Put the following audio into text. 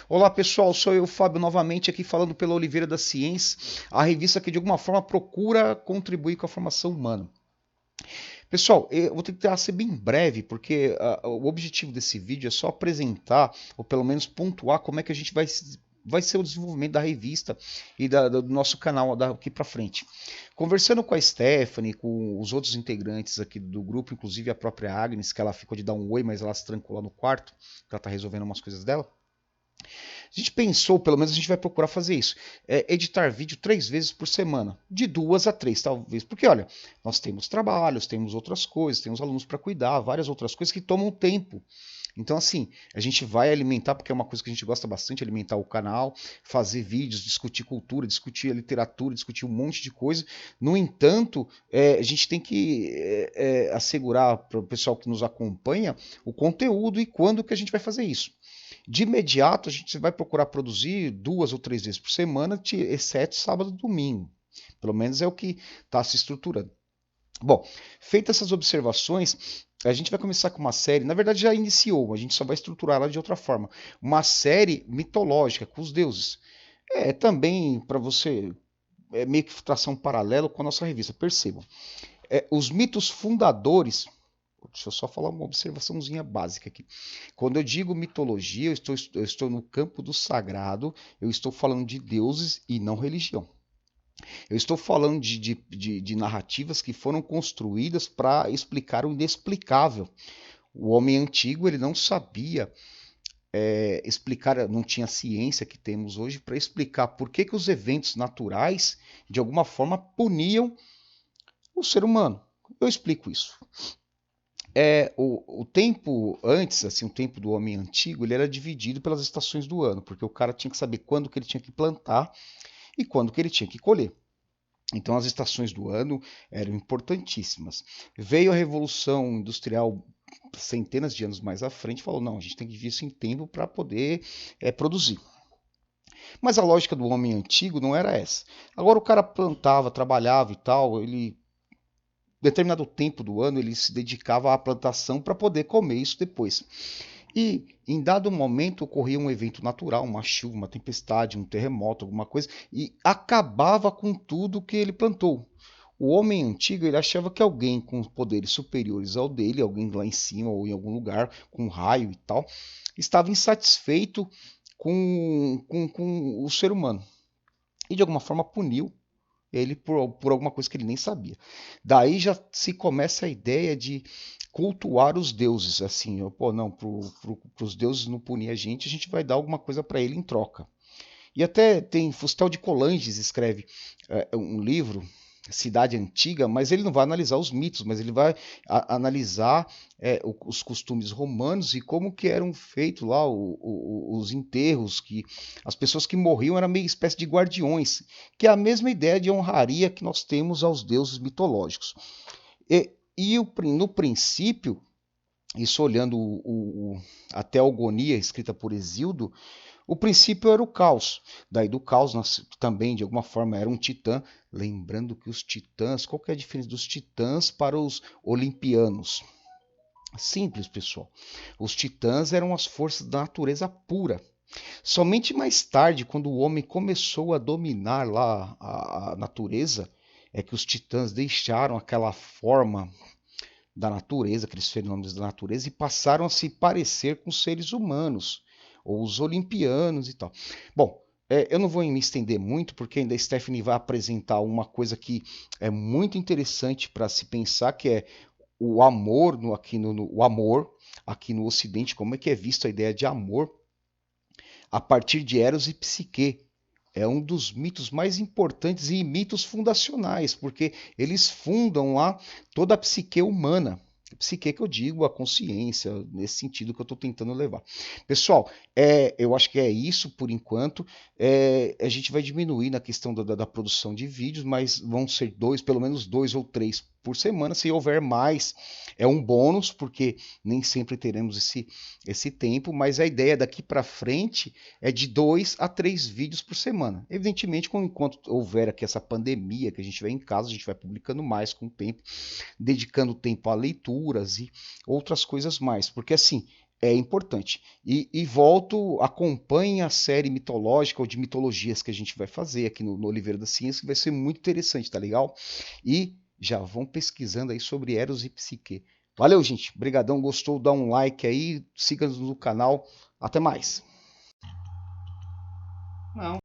Olá pessoal, sou eu, Fábio, novamente aqui falando pela Oliveira da Ciência, a revista que de alguma forma procura contribuir com a formação humana. Pessoal, eu vou tentar ser bem breve, porque o objetivo desse vídeo é só apresentar, ou pelo menos pontuar, como é que a gente vai ser o desenvolvimento da revista e do nosso canal daqui para frente. Conversando com a Stephanie, com os outros integrantes aqui do grupo, inclusive a própria Agnes, que ela ficou de dar um oi, mas ela se trancou lá no quarto, que ela está resolvendo umas coisas dela. A gente pensou, pelo menos a gente vai procurar fazer isso, editar vídeo 3 vezes por semana, de 2 a 3 talvez, porque olha, nós temos trabalhos, temos outras coisas, temos alunos para cuidar, várias outras coisas que tomam tempo. Então, assim, a gente vai alimentar, porque é uma coisa que a gente gosta bastante, alimentar o canal, fazer vídeos, discutir cultura, discutir a literatura, discutir um monte de coisa. No entanto, a gente tem que assegurar para o pessoal que nos acompanha o conteúdo e quando que a gente vai fazer isso. De imediato, a gente vai procurar produzir 2 ou 3 vezes por semana, exceto sábado e domingo. Pelo menos é o que está se estruturando. Bom, feitas essas observações, a gente vai começar com uma série, na verdade já iniciou, a gente só vai estruturar ela de outra forma. Uma série mitológica com os deuses. É também para você, meio que traçar um paralelo com a nossa revista, percebam. Os mitos fundadores. Deixa eu só falar uma observaçãozinha básica aqui. Quando eu digo mitologia, eu estou no campo do sagrado, eu estou falando de deuses e não religião. Eu estou falando de narrativas que foram construídas para explicar o inexplicável. O homem antigo ele não sabia explicar, não tinha a ciência que temos hoje para explicar por que os eventos naturais, de alguma forma, puniam o ser humano. Eu explico isso. O tempo antes, assim, o tempo do homem antigo, ele era dividido pelas estações do ano, porque o cara tinha que saber quando que ele tinha que plantar e quando que ele tinha que colher. Então as estações do ano eram importantíssimas. Veio a Revolução Industrial centenas de anos mais à frente e falou, não, a gente tem que dividir isso em tempo para poder produzir. Mas a lógica do homem antigo não era essa. Agora o cara plantava, trabalhava e tal, ele determinado tempo do ano ele se dedicava à plantação para poder comer isso depois. E em dado momento ocorria um evento natural, uma chuva, uma tempestade, um terremoto, alguma coisa, e acabava com tudo que ele plantou. O homem antigo ele achava que alguém com poderes superiores ao dele, alguém lá em cima ou em algum lugar, com um raio e tal, estava insatisfeito com o ser humano. E de alguma forma puniu ele por alguma coisa que ele nem sabia. Daí já se começa a ideia de cultuar os deuses, assim, pô, não, para os deuses não punir a gente vai dar alguma coisa para ele em troca. E até tem Fustel de Coulanges escreve um livro, Cidade Antiga, mas ele não vai analisar os mitos, mas ele vai analisar os costumes romanos e como que eram feitos lá os enterros, que as pessoas que morriam eram meio espécie de guardiões, que é a mesma ideia de honraria que nós temos aos deuses mitológicos. No princípio, isso olhando a Teogonia escrita por Hesíodo, o princípio era o caos. Daí do caos também, de alguma forma, era um titã. Lembrando que os titãs, qual que é a diferença dos titãs para os olimpianos? Simples, pessoal. Os titãs eram as forças da natureza pura. Somente mais tarde, quando o homem começou a dominar lá a natureza, é que os titãs deixaram aquela forma da natureza, aqueles fenômenos da natureza, e passaram a se parecer com seres humanos, ou os olimpianos e tal. Bom, eu não vou me estender muito, porque ainda a Stephanie vai apresentar uma coisa que é muito interessante para se pensar, que é o amor o amor aqui no Ocidente, como é que é visto a ideia de amor a partir de Eros e Psique. É um dos mitos mais importantes e mitos fundacionais, porque eles fundam lá toda a psique humana. Psique que eu digo, a consciência, nesse sentido que eu estou tentando levar. Pessoal, eu acho que é isso por enquanto. A gente vai diminuir na questão da produção de vídeos, mas vão ser pelo menos 2 ou 3 por semana. Se houver mais, é um bônus, porque nem sempre teremos esse tempo, mas a ideia daqui para frente é de 2 a 3 vídeos por semana. Evidentemente, enquanto houver aqui essa pandemia que a gente vai em casa, a gente vai publicando mais com o tempo, dedicando tempo a leituras e outras coisas mais. Porque assim, É importante. E volto, acompanhe a série mitológica ou de mitologias que a gente vai fazer aqui no Oliveira da Ciência, que vai ser muito interessante, tá legal? E já vão pesquisando aí sobre Eros e Psique. Valeu, gente. Brigadão, gostou? Dá um like aí, siga-nos no canal. Até mais. Não.